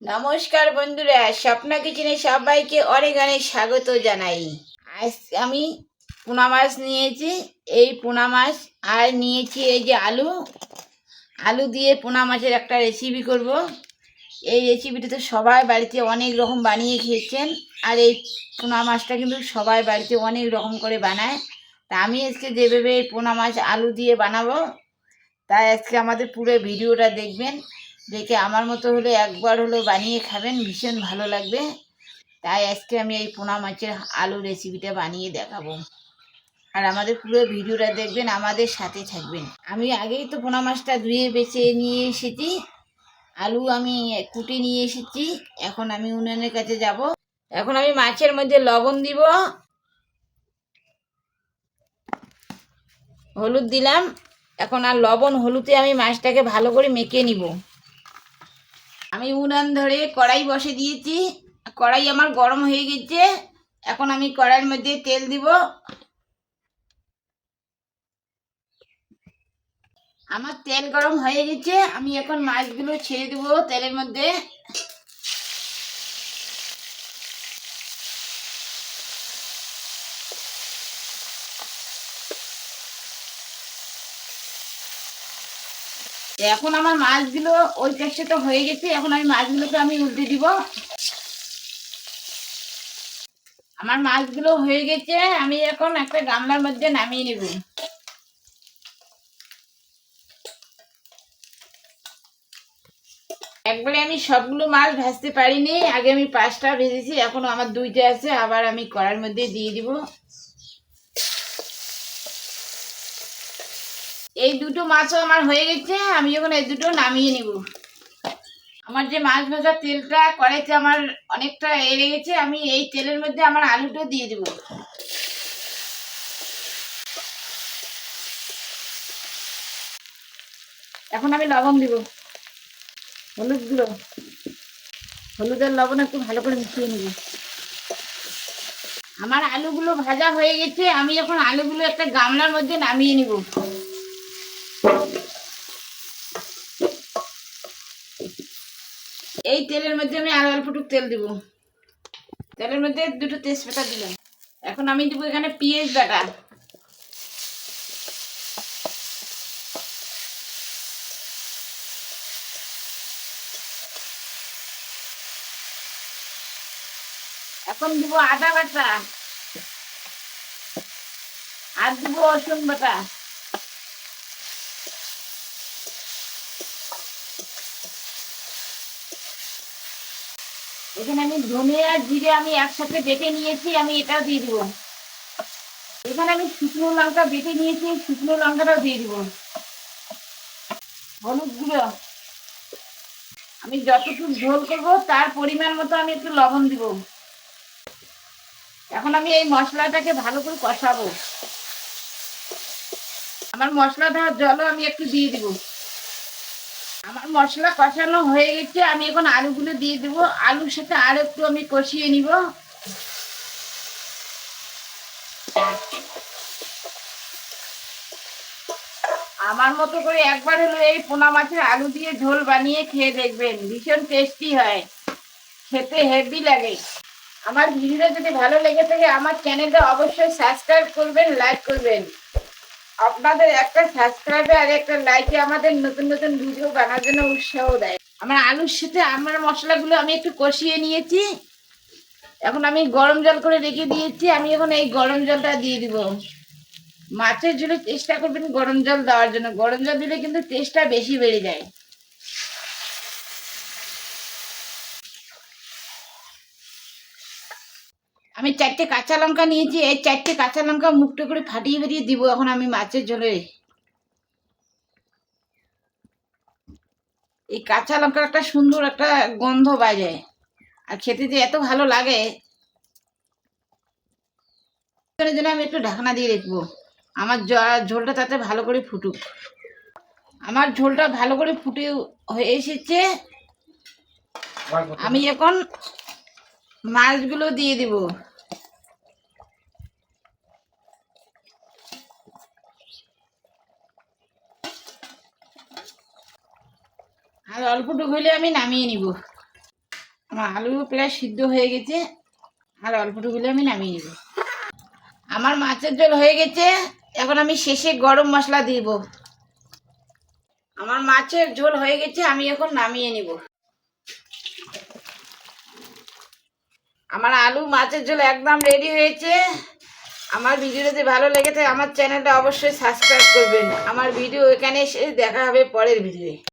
নমস্কার বন্ধুরা, স্বপ্না কিচেনে সবাইকে অনেক অনেক স্বাগত জানাই। আজ আমি পোনা মাছ নিয়েছি। এই পোনা মাছ আর নিয়েছি এই যে আলু আলু দিয়ে পোনা মাছের একটা রেসিপি করব। এই রেসিপিটা তো সবাই বাড়িতে অনেক রকম বানিয়ে খেয়েছেন। আর এই পোনা মাছটা কিন্তু সবাই বাড়িতে অনেক রকম করে বানায়। তা আমি আজকে যেভাবে এই পোনা মাছ আলু দিয়ে বানাবো, তাই আজকে আমাদের পুরো ভিডিওটা দেখবেন। দেখে আমার মতো হলে একবার হলেও বানিয়ে খাবেন, ভীষণ ভালো লাগবে। তাই আজকে আমি এই পোনা মাছের আলু রেসিপিটা বানিয়ে দেখাবো। আর আমাদের পুরো ভিডিওটা দেখবেন, আমাদের সাথে থাকবেন। আমি আগেই তো পোনা মাছটা ধুয়ে বেছে নিয়ে এসেছি। আলু আমি কুটে নিয়ে এসেছি। এখন আমি উনুনের কাছে যাব। এখন আমি মাছের মধ্যে লবণ দিব, হলুদ দিলাম। এখন আর লবণ হলুদে আমি মাছটাকে ভালো করে মেখে নিব। আমি উনান ধরে কড়াই বসে দিয়েছি। কড়াই আমার গরম হয়ে গেছে। এখন আমি কড়াইয়ের মধ্যে তেল দিব। আমার তেল গরম হয়ে গেছে। আমি এখন মাছগুলো ছেড়ে দেবো তেলের মধ্যে। এখন আমার মাছগুলো ওই পাশে তো হয়ে গেছে। এখন আমি মাছগুলোকে আমি উল্টে দিব। আমার মাছগুলো হয়ে গেছে। আমি এখন একটা গামলার মধ্যে নামিয়ে নেব। একবারে আমি সবগুলো মাছ ভাজতে পারিনি। আগে আমি 5টা ভেজেছি, এখনো আমার 2টা আছে। আবার আমি কড়াইয়ের মধ্যে দিয়ে দিব। এই দুটো মাছও আমার হয়ে গেছে। আমি এখন এই দুটো নামিয়ে নিব। আমার যে মাছ ভাজার তেলটা কড়াইতে আমার অনেকটা এড়ে গেছে। আমি এই তেলের মধ্যে আমার আলুটা দিয়ে দেব। এখন আমি লবণ দিব, হলুদ গুঁড়ো, হলুদের লবণ একটু ভালো করে মিশিয়ে নিব। আমার আলুগুলো ভাজা হয়ে গেছে। আমি এখন আলুগুলো একটা গামলার মধ্যে নামিয়ে নিব। এই তেলের মধ্যে আমি আরো অল্প তেল দিব। তেলের মধ্যে দুটো তেজপাতা দিলাম। এখন আমি দিব এখানে পেঁয়াজ বাটা। এখন দিব আদা বাটা, আর দিব রসুন বাটা। এখানে আমি ধনে আর জিরে আমি একসাথে বেটে নিয়েছি, আমি এটাও দিয়ে দিব। এখানে আমি শুকনো লঙ্কা বেটে নিয়েছি, শুকনো লঙ্কাটাও দিয়ে দিব। হলুদ গুঁড়ো, আমি যতটুকু ঝোল করবো তার পরিমাণ মতো আমি একটু লবণ দিব। এখন আমি এই মশলাটাকে ভালো করে কষাবো। আমার মশলা দেওয়ার জলও আমি একটু দিয়ে দিব। আমার মশলা কষানো হয়ে গেছে। আমি এখন আলুগুলো দিয়ে দিব। আলুর সাথে আর একটু আমি কষিয়ে নিব। আমার মতো করে একবার হলো এই পোনা মাছের আলু দিয়ে ঝোল বানিয়ে খেয়ে দেখবেন, ভীষণ টেস্টি হয়, খেতে হেভি লাগে। আমার ভিডিওটা যদি ভালো লেগে থাকে আমার চ্যানেলটা অবশ্যই সাবস্ক্রাইব করবেন, লাইক করবেন। আপনাদের একটা সাবস্ক্রাইবে আর একটা লাইকে আমাদের নতুন নতুন ভিডিও বানার জন্য উৎসাহ দেয়। আমার আলুর সাথে আমার মশলাগুলো আমি একটু কষিয়ে নিয়েছি। এখন আমি গরম জল করে রেখে দিয়েছি। আমি এখন এই গরম জলটা দিয়ে দিব। মাছের ঝোলে চেষ্টা করবেন গরম জল দেওয়ার জন্য। গরম জল দিলে কিন্তু টেস্টটা বেশি বেড়ে যায়। আমি 4টে কাঁচা লঙ্কা নিয়েছি। এই 4টে কাঁচা লঙ্কা মুখটা করে ফাটিয়ে ফাটিয়ে দিব এখন আমি মাছের ঝোলে। এই কাঁচা লঙ্কার একটা সুন্দর একটা গন্ধ বাজে, আর খেতে যে এত ভালো লাগে। জন্য আমি একটু ঢাকনা দিয়ে রাখবো। আমার ঝোলটা তাতে ভালো করে ফুটুক। আমার ঝোলটা ভালো করে ফুটে হয়ে এসেছে। আমি এখন মাছগুলো দিয়ে দিব। আর অল্পটুকু হলে আমি নামিয়ে নিব। আমার আলু প্রায় সিদ্ধ হয়ে গেছে, আর অল্পটুকু হলে আমি নামিয়ে নেব। আমার মাছের ঝোল হয়ে গেছে, এখন আমি শেষে গরম মশলা দিব। আমার মাছের ঝোল হয়ে গেছে, আমি এখন নামিয়ে নেব। আমার আলু মাছের ঝোল একদম রেডি হয়েছে। আমার ভিডিও যদি ভালো লেগে থাকে আমার চ্যানেলটা অবশ্যই সাবস্ক্রাইব করবেন। আমার ভিডিও এখানে এসে দেখা হবে পরের ভিডিওয়ে।